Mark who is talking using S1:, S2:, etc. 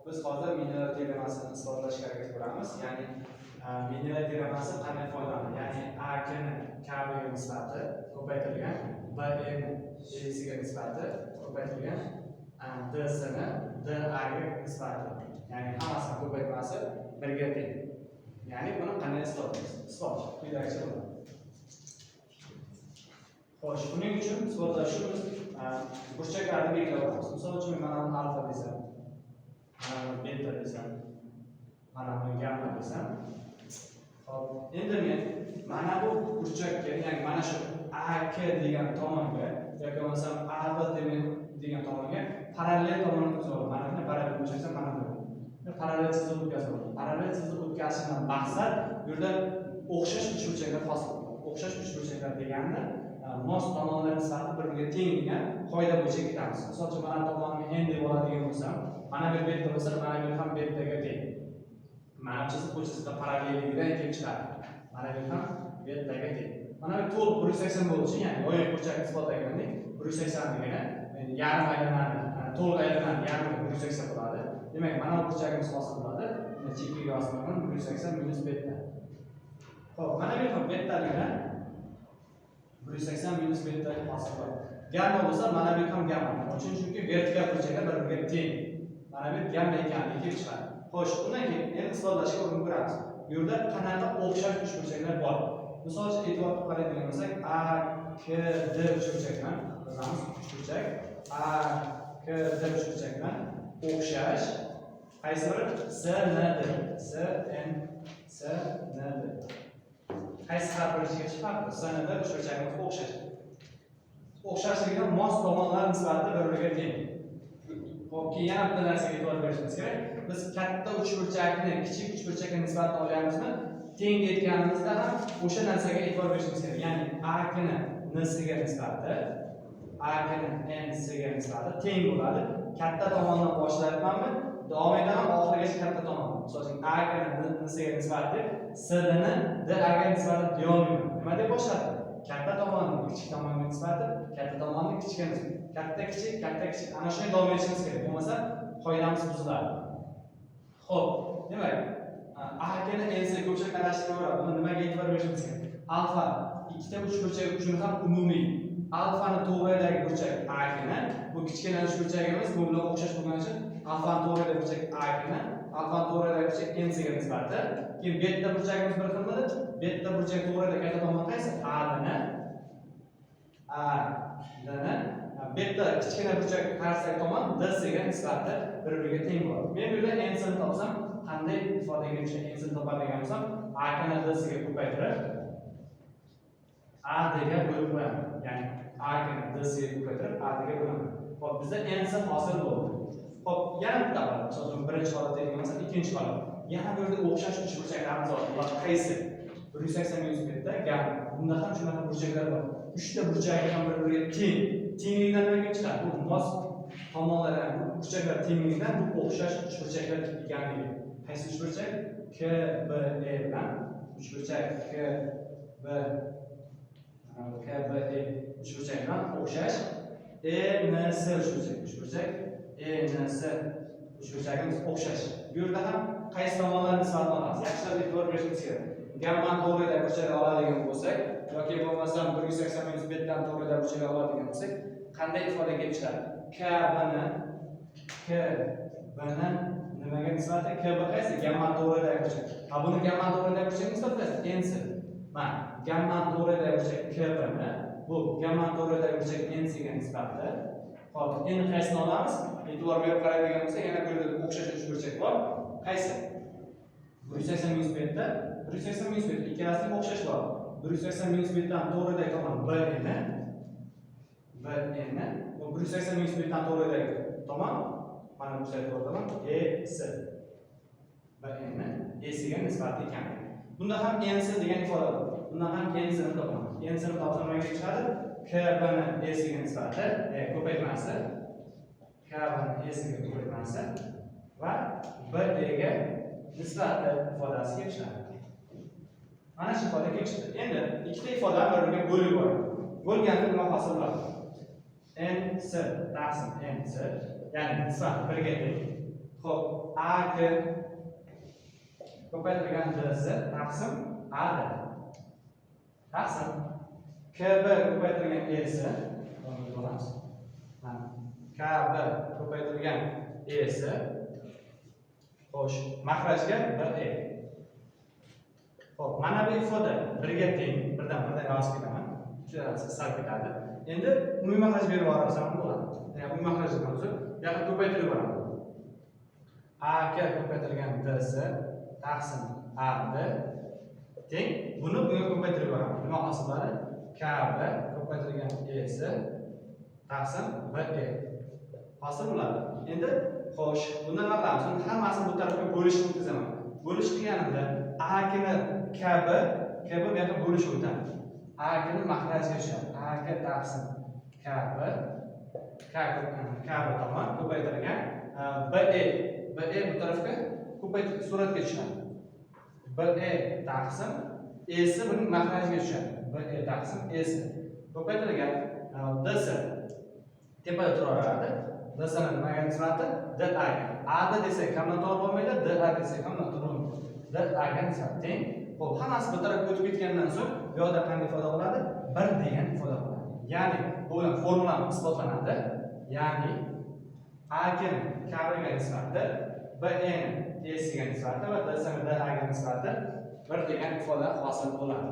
S1: biz hozir Mendeleyev teoremasini isbotlashga harakat qilamiz. Ya'ni Mendeleyev teoremasi qanday foydalanadi? Ya'ni a k ni k ga nisbati ko'paytirilgan b n ga nisbati ko'paytirilgan d s ni d a ga nisbati. Ya'ni hammasi ko'paytmasi 1 ga teng. Ya'ni buni qanday isbotlaymiz? Isbot quyidagicha bo'ladi. Xo'sh, buning uchun isbotlash uchun burchaklarni belgilab olamiz. Misol uchun mana alfa desam, mana beta desam, mana bu gamma desam. Hop, endi men mana bu burchakka, ya'ni mana shu AK degan tomonga yoki bo'lmasam AB degan tomonga parallel tomonni o'tkazib mana buni parallel burchaksa mana bu. Parallel chizib o'tkazib. Parallel chizib o'tkazishdan maqsad bu yerda o'xshash uchburchaklar hosil bo'ladi. O'xshash uchburchaklar deganda mos tomonlar nisbati bir-biriga teng degan qoida bo'yicha ketamiz. Misol uchun mana tomonni n deb oladigan bo'lsam, mana bu beta bo'lsa, mana bu ham betaga teng. Mana chizib o'tkazishda parallelligidan kelib chiqadi. Mana bu ham betaga teng. Mana bu to'liq 180 bo'lishi, ya'ni oyoq burchak isbotlagandek 180 degani yarim aylanani, to'liq aylanani yarmi 180 bo'ladi. Demak, mana bu burchagimiz hosil bo'ladi. Chekkaga yozmagan 180 minus beta. Xo'p, mana bu ham betaligini 180 minus beta hosil bo'ladi. Gamma bo'lsa, mana bu ham gamma. Chunki vertikal burchaklar bir-biriga teng. Mana bu gamma ekanligi kelib chiqadi. Xo'sh, undan keyin endi isbotlashga urinib ko'ramiz. Bu yerda qanaqa o'xshash uchburchaklar bor? Misol uchun e'tibor qilib qaraydigan bo'lsak, A, K, D uchburchakdan yozamiz. Uchburchak A, K, D uchburchakdan o'xshash qaysi biri? S, N, D. S, N, S, N, D. Qaysi har biriga farqli? S, N, D uchburchagimiz o'xshash. O'xshashligidan mos tomonlar nisbati bir-biriga teng. Xo'p, keyin yana bitta narsaga e'tibor berishimiz kerak. Biz katta uchburchakni kichik uchburchakka nisbatan olyapmizmi? Teng aytganimizda ham o'sha narsaga e'tibor berishimiz kerak. Ya'ni A ni N ga nisbati, A ni N ga nisbati teng bo'ladi. Katta tomondan boshlayapmanmi? Davom etaman oxirigacha katta tomon. Misol uchun A ni N ga nisbati S ni D ga nisbati deyolmayman. Nima deb boshladi? Katta tomonni kichik tomonga nisbati, katta tomonni kichikka nisbati. Katta kichik ana shunday davom etishimiz kerak. Bo'lmasa qoidamiz buziladi. Xo'p, demak, A ni N ga ko'pchilik adashtirib buni nimaga e'tibor berishimiz kerak? Alfa ikkita uchburchak uchun ham umumiy. Alfani to'g'ridagi burchak A ni, bu kichkina uchburchagimiz bu bilan o'xshash bo'lgani uchun alfani to'g'ridagi burchak A ni, alfani to'g'ridagi burchak N ga nisbati. Keyin beta burchagimiz bir xil bo'ladi. Beta burchak to'g'ridagi katta tomon qaysi? A ni, beta kichkina burchak qarshidagi tomon D ga nisbati bir-biriga teng bo'ladi. Men bu yerda n ni topsam, qanday ifodaga n ni topadigan bo'lsam, A ni D ga ko'paytirib A ga bo'lib qo'yaman. Ya'ni A ni D ga ko'paytirib A ga bo'laman. Xo'p, bizda n hosil bo'ldi. Xo'p, yana bitta holat. Masalan, birinchi holat degan bo'lsa, ikkinchi holat. Yana bu yerda o'xshash uchburchaklarimiz bor. Ular qaysi? 180 minus beta gamma. Bunda ham shunaqa burchaklar bor. 3 ta burchagi ham bir-biriga teng. Tenglikdan nima kelib chiqadi? Bu mos tomonlar, ya'ni burchaklar tengligidan bu o'xshash uchburchaklar ekanligi. Qaysi uchburchak? K, B, E bilan uchburchak K, B, uchburchak bilan o'xshash E, N, S uchburchak E, N, S uchburchagimiz o'xshash. Bu yerda ham qaysi tomonlar nisbatan olamiz? Yaxshilab e'tibor berishimiz kerak. Gamma to'g'ridagi burchakni oladigan bo'lsak, yoki bo'lmasam 180 minus betadan to'g'ridagi burchakni oladigan bo'lsak, qanday ifoda kelib chiqadi? K, B ni nimaga nisbati? K, B qaysi? Gamma to'g'ridagi burchak. Ha, buni gamma to'g'ridagi burchakka nisbatlaysiz. N. Mana, gamma to'g'ridagi burchak K, B ni, bu gamma to'g'ridagi burchak N ga nisbati. Hop, endi qaysini olamiz? E'tibor berib qaraydigan bo'lsak, yana bu yerda o'xshash uchburchak bor. Qaysi? 180 minus beta, 180 minus beta ikkalasiga o'xshash bor. 180 minus betadan to'g'ridagi tomon B ni, bu 180 minus betadan to'g'ridagi tomon, mana bu sayt tomon E, S. B ni E ga nisbati ekanligi. Bunda ham N degan ifoda bor. Bunda ham N ni topamiz. N ni topsam nima chiqadi? K, B ni E ga nisbati, ko'paytmasi. K, B ni E ga ko'paytmasi va B ga nisbati ifodasi kelib chiqadi. Mana shu ifoda kelib chiqdi. Endi ikkita ifodani bir-biriga bo'lib yuboradi. Bo'lganda nima hosil bo'ladi? N S taqsim N S, ya'ni nisbat 1 ga teng. Xo'p, A AK ko'paytirilgan DS taqsim AD taqsim KB ko'paytirilgan E'si bo'lamiz. KB ko'paytirilgan E'si xo'sh, makrajga BE. Xo'p, mana bu ifoda birga teng, birdan yozib ketaman. Tushunasiz, sal ketadi. Endi umumiy makraj berib yuborsam bo'ladi. Ya'ni umumiy makrajni o'zi yoqqa ko'paytirib yuboraman. AK ko'paytirilgan DS taqsim AD teng, buni bunga ko'paytirib yuboraman. Nima hosil bo'ladi? KB ko'paytirilgan E'si taqsim BE. Hosil bo'ladi. Endi xo'sh, bundan nima qilamiz? Uni hammasini bu tarafga bo'lishni o'tkazaman. Bo'lish qilganimda AK ni KB bu yoqqa bo'lish o'tadi. AK ni makrajga tushadi. AK taqsim KB tomon ko'paytirilgan BE bu tarafga ko'paytirib suratga tushadi. BE taqsim E'si buning makrajga tushadi. BE taqsim E'si ko'paytirilgan DS tepada turaveradi. DS ni nimaga nisbati? DA ga. AD desak hamma to'g'ri bo'lmaydi, DA desak hamma to'g'ri bo'lmaydi. DA ga nisbati teng. Xo'p, hammasi bir tarafga o'tib ketgandan so'ng bu yerda qanday ifoda bo'ladi? 1 degan ifoda bo'ladi. Ya'ni bu bilan formulamiz isbotlanadi. Ya'ni AK ni KB ga nisbati, BE ni E'si ga nisbati va DS ni DA ga nisbati 1 degan ifoda hosil bo'ladi.